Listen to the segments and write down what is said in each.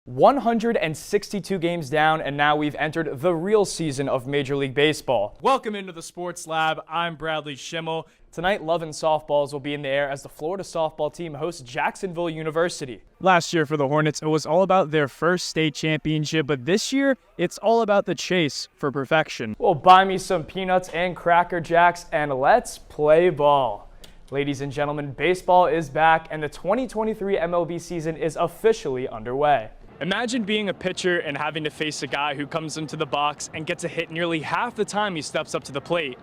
162 games down, and now we've entered the real season of Major League Baseball. Welcome into the Sports Lab. I'm Bradley Shimel. Tonight, Love and Softballs will be in the air as the Florida softball team hosts Jacksonville University. Last year for the Hornets, it was all about their first state championship, but this year, it's all about the chase for perfection. Well, buy me some peanuts and Cracker Jacks, and let's play ball. Ladies and gentlemen, baseball is back, and the 2023 MLB season is officially underway. Imagine being a pitcher and having to face a guy who comes into the box and gets a hit nearly half the time he steps up to the plate.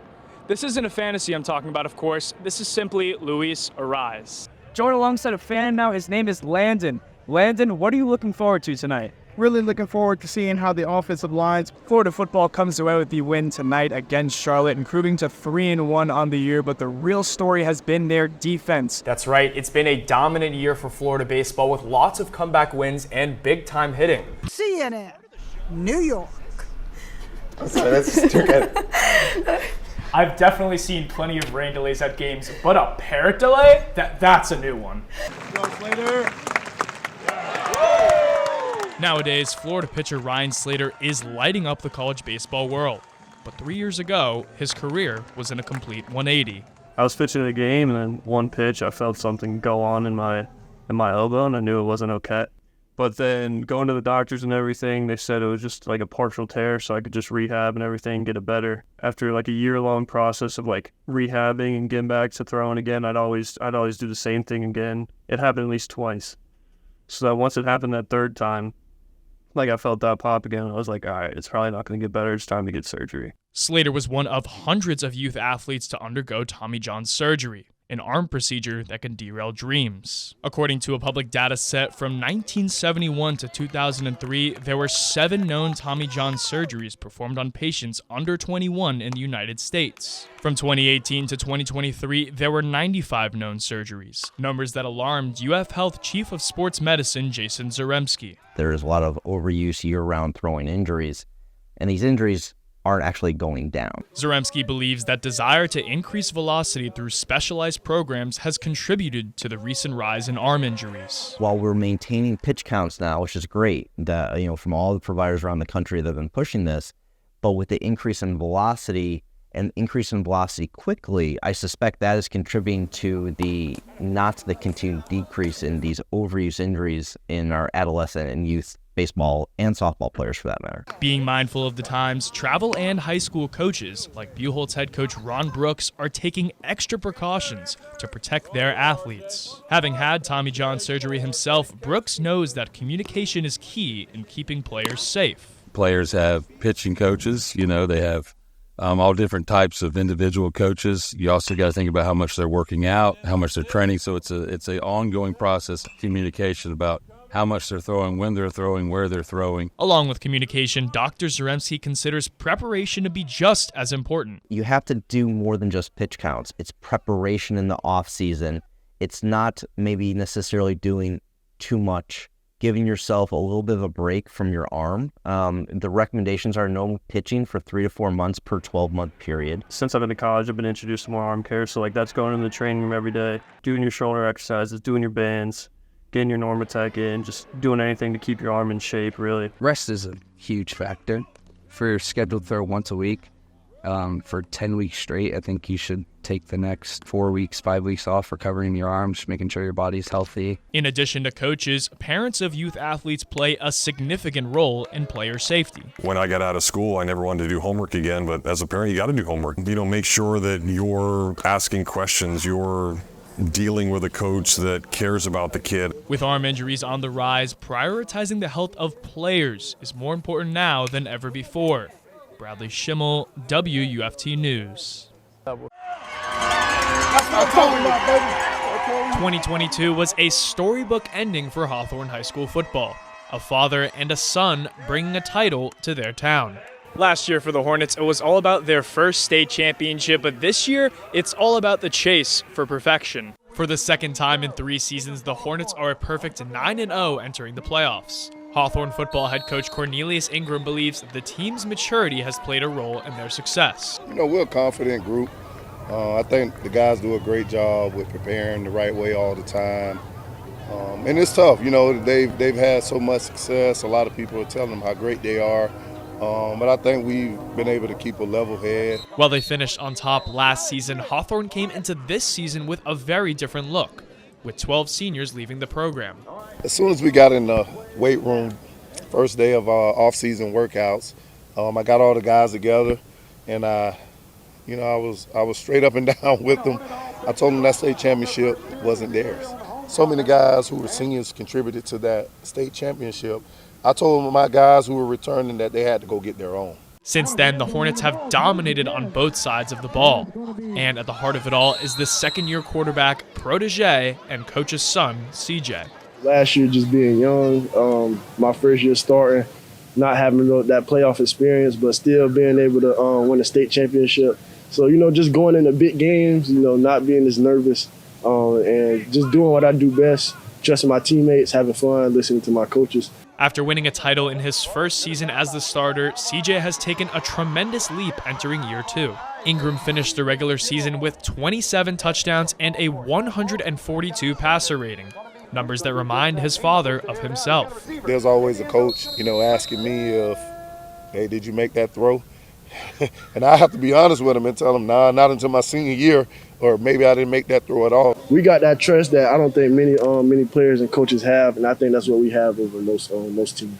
This isn't a fantasy I'm talking about, of course. This is simply Luis Arraez. Joined alongside a fan now, his name is Landon. Landon, what are you looking forward to tonight? Really looking forward to seeing how the offensive lines. Florida football comes away with the win tonight against Charlotte, improving to 3-1 on the year, but the real story has been their defense. That's right. It's been a dominant year for Florida baseball with lots of comeback wins and big-time hitting. CNN, New York. I've definitely seen plenty of rain delays at games, but a parrot delay? That's a new one. Later. Nowadays, Florida pitcher Ryan Slater is lighting up the college baseball world. But 3 years ago, his career was in a complete 180. I was pitching a game, and then one pitch, I felt something go on in my elbow, and I knew it wasn't okay. But then going to the doctors and everything, they said it was just like a partial tear, so I could just rehab and everything, get it better. After like a year-long process of like rehabbing and getting back to throwing again, I'd always do the same thing again. It happened at least twice. So that once it happened that third time, like I felt that pop again. I was like, all right, it's probably not going to get better. It's time to get surgery. Slater was one of hundreds of youth athletes to undergo Tommy John surgery, an arm procedure that can derail dreams. According to a public data set from 1971 to 2003, there were 7 known Tommy John surgeries performed on patients under 21 in the United States. From 2018 to 2023, there were 95 known surgeries, numbers that alarmed UF Health Chief of Sports Medicine Jason Zaremski. There is a lot of overuse year-round throwing injuries, and these injuries aren't actually going down. Zaremski believes that desire to increase velocity through specialized programs has contributed to the recent rise in arm injuries. While we're maintaining pitch counts now, which is great, that from all the providers around the country that have been pushing this, but with the increase in velocity and increase in velocity quickly, I suspect that is contributing to the continued decrease in these overuse injuries in our adolescent and youth baseball and softball players for that matter. Being mindful of the times, travel and high school coaches like Buchholz head coach Ron Brooks are taking extra precautions to protect their athletes. Having had Tommy John surgery himself, Brooks knows that communication is key in keeping players safe. Players have pitching coaches, they have all different types of individual coaches. You also got to think about how much they're working out, how much they're training. So it's an ongoing process of communication about how much they're throwing, when they're throwing, where they're throwing. Along with communication, Dr. Zaremski considers preparation to be just as important. You have to do more than just pitch counts. It's preparation in the off season. It's not maybe necessarily doing too much, giving yourself a little bit of a break from your arm. The recommendations are no pitching for 3 to 4 months per 12-month period. Since I've been to college, I've been introduced to more arm care. So like that's going in the training room every day, doing your shoulder exercises, doing your bands, getting your Normatec in, just doing anything to keep your arm in shape, really. Rest is a huge factor. For your scheduled throw once a week, for 10 weeks straight, I think you should take the next 4 weeks, 5 weeks off, recovering your arms, making sure your body's healthy. In addition to coaches, parents of youth athletes play a significant role in player safety. When I got out of school, I never wanted to do homework again, but as a parent, you got to do homework. Make sure that you're asking questions, you're dealing with a coach that cares about the kid. With arm injuries on the rise, prioritizing the health of players is more important now than ever before. Bradley Shimel, WUFT News. 2022 was a storybook ending for Hawthorne High School football. A father and a son bringing a title to their town. Last year for the Hornets, it was all about their first state championship, but this year, it's all about the chase for perfection. For the second time in 3 seasons, the Hornets are a perfect 9-0 entering the playoffs. Hawthorne football head coach Cornelius Ingram believes the team's maturity has played a role in their success. We're a confident group. I think the guys do a great job with preparing the right way all the time. And it's tough. You know, they've had so much success. A lot of people are telling them how great they are. But I think we've been able to keep a level head. While they finished on top last season, Hawthorne came into this season with a very different look, with 12 seniors leaving the program. As soon as we got in the weight room, first day of our off-season workouts, I got all the guys together, and I was straight up and down with them. I told them that state championship wasn't theirs. So many guys who were seniors contributed to that state championship. I told my guys who were returning that they had to go get their own. Since then, the Hornets have dominated on both sides of the ball. And at the heart of it all is the second-year quarterback, protege, and coach's son, CJ. Last year just being young, my first year starting, not having that playoff experience, but still being able to win a state championship. So, just going into big games, not being as nervous and just doing what I do best, trusting my teammates, having fun, listening to my coaches. After winning a title in his first season as the starter, CJ has taken a tremendous leap entering year 2. Ingram finished the regular season with 27 touchdowns and a 142 passer rating, numbers that remind his father of himself. There's always a coach, asking me if, hey, did you make that throw? And I have to be honest with him and tell him, nah, not until my senior year, or maybe I didn't make that throw at all. We got that trust that I don't think many players and coaches have, and I think that's what we have over most teams.